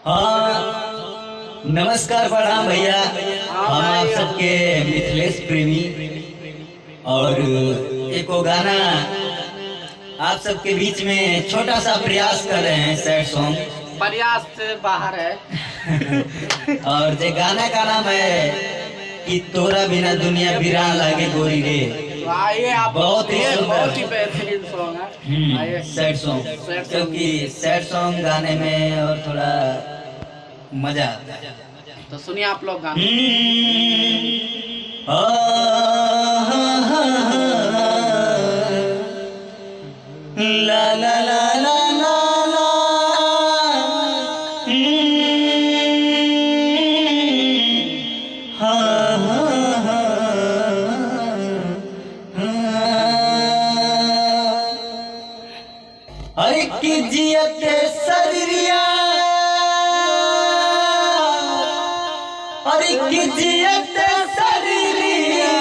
हाँ, नमस्कार प्रणाम भैया। हम आप सबके मिथिलेश प्रेमी और एक वो गाना आप सबके बीच में छोटा सा प्रयास कर रहे हैं, सैड सॉन्ग। प्रयास से बाहर है। और जे गाना का नाम है कि तोरा बिना दुनिया वीरान लागे गोरी रे। तो आइए आप, बहुत ही सुंदर, बहुत ही बेहतरीन सॉन्ग है। आइए सैड सॉन्ग, क्योंकि सैड सॉन्ग गाने में और थोड़ा मजा आता है। तो सुनिए आप लोग गाना। ला ला ला ला ला ला। अरे की जियत सरिया, अरे की जियत सरिया,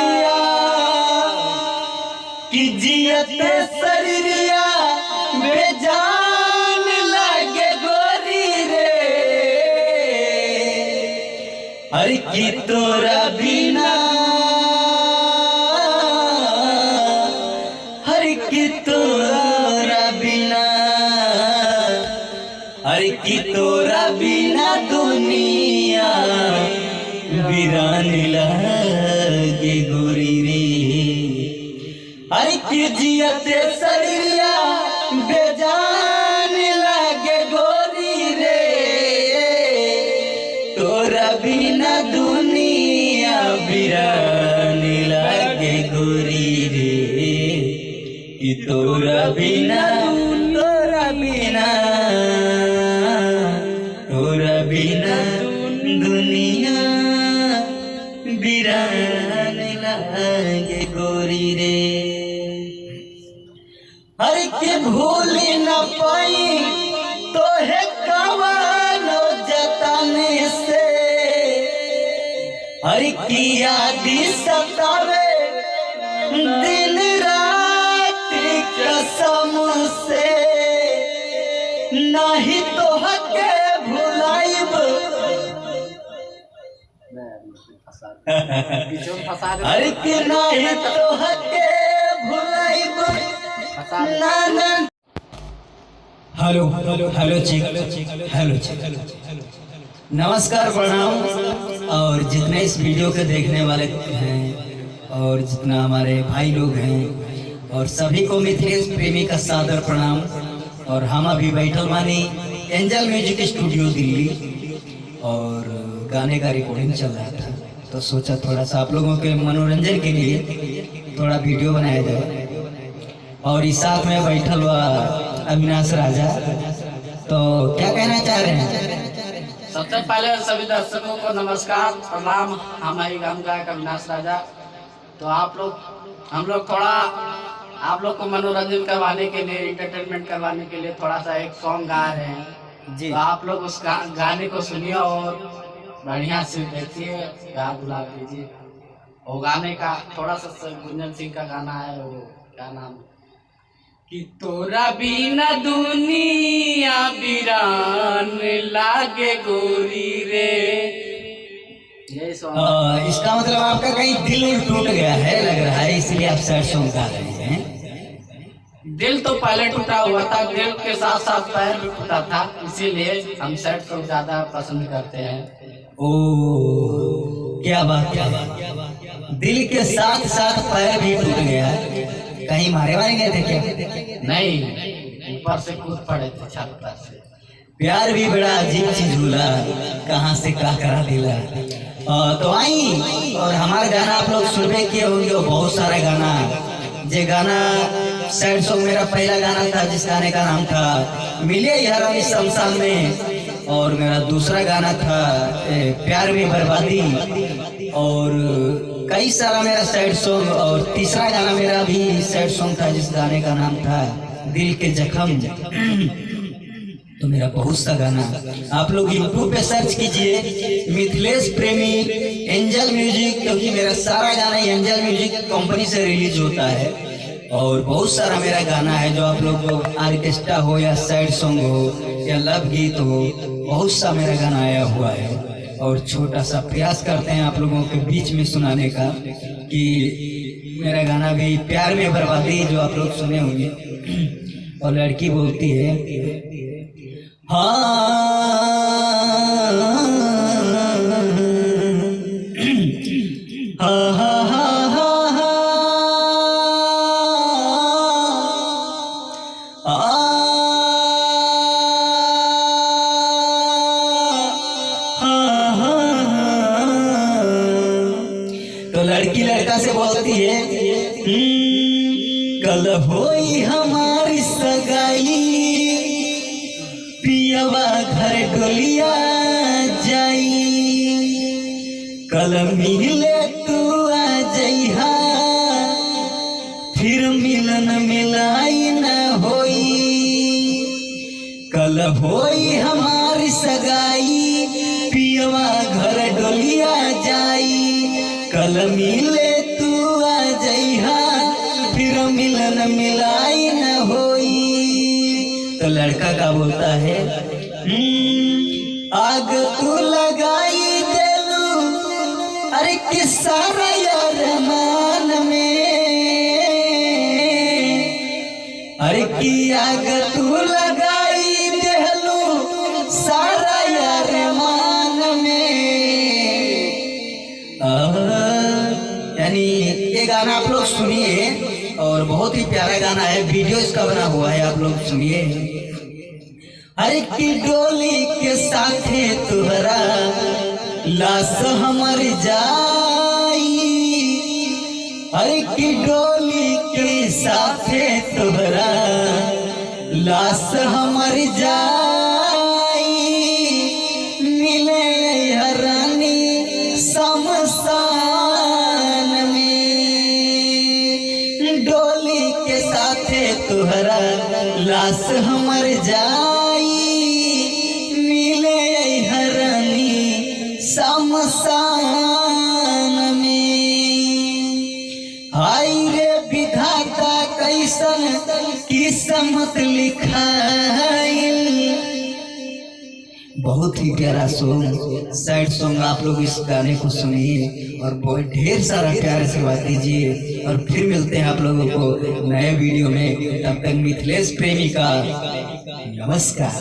की जियत सरिया बेजान लागे गोरी रे। अरे की तोरा बिना, हर की तोरा बिना, अरे की तोरा बिना दुनिया वीरान लागे गोरी रे। अरे की जियत सरिया बेजान लागे गोरी रे। तोरा बिना दुनिया वीरान लागे गोरी रे। कि तोरा बिना, तोरा बिना, तोरा बिना दुनिया वीरान लागे गोरी रे। हर के भूल न पाई तो है कवानो जताने से। हर की याद सतावे दिन रात कसम से। नहीं तो हके भुलाइब, अरे कि नहीं तो हके भुलाइब। Hello hello hello check, hello check. नमस्कार प्रणाम। और जितने इस वीडियो के देखने वाले हैं और जितना हमारे भाई लोग हैं और सभी को मिथिलेश प्रेमी का सादर प्रणाम। और हम अभी बैठल मानी एंजल म्यूजिक स्टूडियो दिल्ली और गाने का रिकॉर्डिंग चल रहा था, तो सोचा थोड़ा सा आप लोगों के मनोरंजन के लिए थोड़ा वीडियो बनाया जाए। और इस साथ में बैठल हुआ अविनाश राजा, तो क्या कहना चाह रहे हैं? सबसे पहले सभी दर्शकों को नमस्कार प्रणाम। हमारी गाँव गायक अविनाश राजा। तो हम लोग थोड़ा आप लोग को मनोरंजन करवाने के लिए, इंटरटेनमेंट करवाने के लिए थोड़ा सा एक सॉन्ग गा रहे हैं जी। तो आप लोग उस गाने को सुनिए और बढ़िया से देखिए, गा बुला कीजिए। वो गाने का थोड़ा सा गुंजन सिंह का गाना है, वो क्या नाम, कि तोरा बिना दुनिया वीरान लागे गोरी रे। यही सॉन्ग। इसका मतलब आपका कहीं दिल टूट गया है लग रहा है, इसलिए आप सैड सॉन्ग गा रहे हैं। दिल तो पहले टूटा हुआ था, दिल के साथ साथ पैर भी टूटा था, इसीलिए हम सैड सॉन्ग ज्यादा पसंद करते हैं। ओ क्या बात, क्या बात। दिल के साथ साथ पैर भी टूट गया। कहीं मारे गए थे क्या? नहीं, ऊपर से कूद पड़े थे छत पर से। प्यार भी बड़ा अजीब चीज होला, कहाँ से क्या करा दिला। तो आई और हमारा गाना आप लोग सुनबे किए होंगे, बहुत सारा गाना। जे गाना सैड सॉन्ग मेरा पहला गाना था, जिस गाने का नाम था मिले यार इस शमशान में। और मेरा दूसरा गाना था प्यार में बर्बादी। और कई सारा मेरा सैड सॉन्ग। और तीसरा गाना मेरा भी सैड सॉन्ग था, जिस गाने का नाम था दिल के जख्म। तो मेरा बहुत सा गाना आप लोग यूट्यूब पे सर्च कीजिए, मिथिलेश प्रेमी एंजल म्यूजिक, क्योंकि मेरा सारा गाना एंजल म्यूजिक कंपनी से रिलीज होता है। और बहुत सारा मेरा गाना है जो आप लोग को ऑर्केस्ट्रा हो या सैड सॉन्ग हो, या लव गीत हो, बहुत सा मेरा गाना आया हुआ है और छोटा सा प्रयास करते हैं आप लोगों के बीच में सुनाने का कि मेरा गाना भी प्यार में बर्बादी जो आप लोग सुने होंगे। और लड़की बोलती है तो लड़की लड़का से बोलती है कल होई हमारी सगाई, पियवा घर डोलिया जाई, कल मिले तू आ जइहा, फिर मिलन मिलाई न होई, कल होई हमारी सगाई, पियवा घर डोलिया जाई, कल मिले तू आ जइहा, फिर मिलन मिलाई न होई। तो लड़का का बोलता है आग तू लगाई देलू, अरे किस्सा यार मान में, अरे की आग तू लगाई देलू सारा यार मान में। यानी ये गाना आप लोग सुनिए और बहुत ही प्यारा गाना है, वीडियो इसका बना हुआ है, आप लोग सुनिए। अरे की डोली के साथे तुहरा लाश हमर जाई, अरे की डोली के साथे तुहरा लाश हमर जाई, मिले हरानी शमशान में, डोली के साथे तुहरा लाश हमर जाई, मिले हरानी शमशान में। हाय रे विधाता कैसन किस्मत लिखाइल। बहुत ही प्यारा सॉन्ग, सैड सॉन्ग, आप लोग इस गाने को सुनिए और बहुत ढेर सारा प्यार से बात दीजिए। और फिर मिलते हैं आप लोगों को नए वीडियो में, तब तक मिथिलेश प्रेमी का नमस्कार।